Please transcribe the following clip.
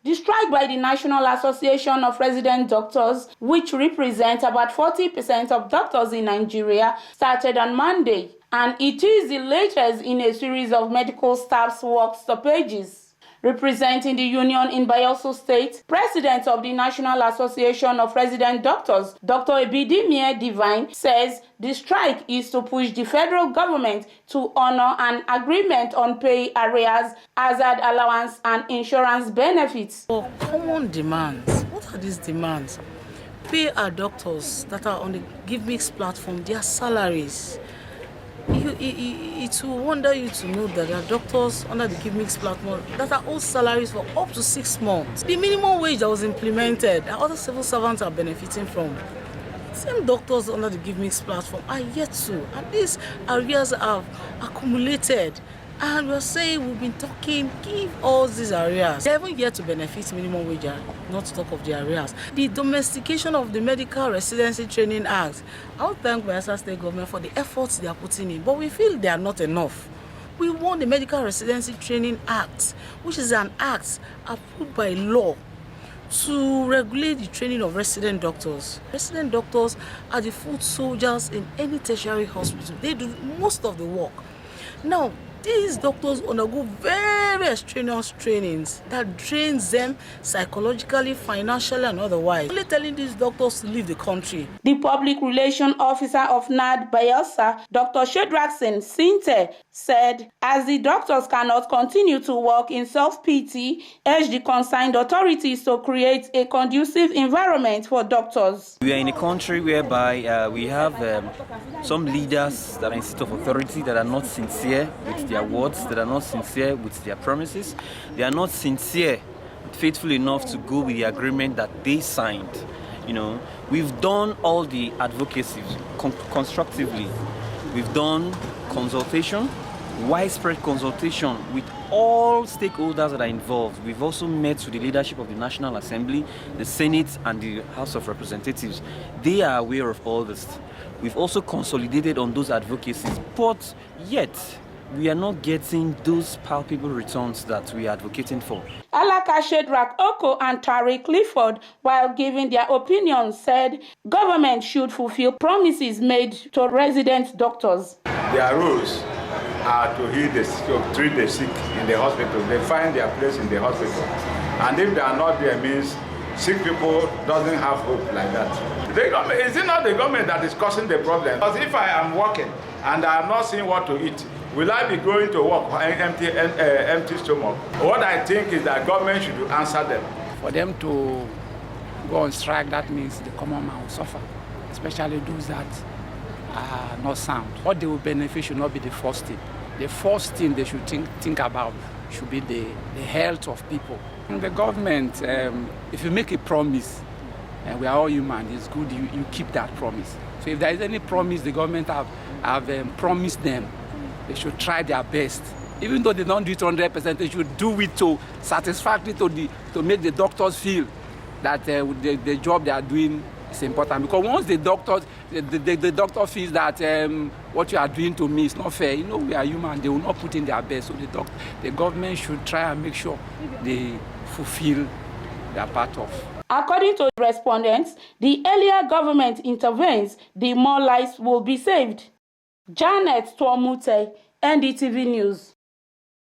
The strike by the National Association of Resident Doctors, which represents about 40% of doctors in Nigeria, started on Monday, and it is the latest in a series of medical staff's work stoppages. Representing the union in Bayelsa State, President of the National Association of Resident Doctors, Dr. Ebidimie Divine, says the strike is to push the federal government to honor an agreement on pay arrears, hazard allowance, and insurance benefits. For common demands, what are these demands? Pay our doctors that are on the Give Mix platform their salaries. It will wonder you to know that there are doctors under the Give Mix platform that are owed salaries for up to 6 months. The minimum wage that was implemented, that other civil servants are benefiting from. Same doctors under the Give Mix platform are yet to, and these arrears have accumulated. And we're saying we've been talking, give all these arrears. They haven't yet to benefit minimum wage, not to talk of the arrears. The domestication of the Medical Residency Training Act. I want to thank Bayelsa State government for the efforts they are putting in, but we feel they are not enough. We want the Medical Residency Training Act, which is an act approved by law to regulate the training of resident doctors. Resident doctors are the foot soldiers in any tertiary hospital. They do most of the work. Now, these doctors undergo very strenuous trainings that drains them psychologically, financially, and otherwise. Only telling these doctors to leave the country. The Public Relations Officer of NAD Bayelsa, Dr. Shedraxen Sinte, said, as the doctors cannot continue to work in self-pity, urged the concerned authorities to create a conducive environment for doctors. We are in a country whereby we have some leaders that are in seat of authority that are not sincere with their words, that are not sincere with their promises. They are not sincere, faithful enough to go with the agreement that they signed. You know, we've done all the advocacy constructively. We've done consultation, widespread consultation with all stakeholders that are involved. We've also met with the leadership of the National Assembly, the Senate, and the House of Representatives. They are aware of all this. We've also consolidated on those advocacies, but yet we are not getting those palpable returns that we are advocating for. Alaka Shedrack Oko and Tariq Clifford, while giving their opinions, said government should fulfill promises made to resident doctors. Their roles are to heal the sick, to treat the sick in the hospital. They find their place in the hospital. And if they are not there, means sick people doesn't have hope like that. The government, is it not the government that is causing the problem? Because if I am working and I am not seeing what to eat, will I be going to work empty stomach? What I think is that government should answer them. For them to go on strike, that means the common man will suffer, especially those that are not sound. What they will benefit should not be the first thing. The first thing they should think about should be the health of people. And the government, if you make a promise, and we are all human, it's good you keep that promise. So if there is any promise the government have promised them, they should try their best. Even though they don't do it 100%, they should do it to satisfactory to make the doctors feel that the job they are doing is important. Because once the doctor feels that what you are doing to me is not fair, you know, we are human, they will not put in their best. So the government should try and make sure they fulfill their part of. According to respondents, the earlier government intervenes, the more lives will be saved. Janet Tuamute, NDTV News.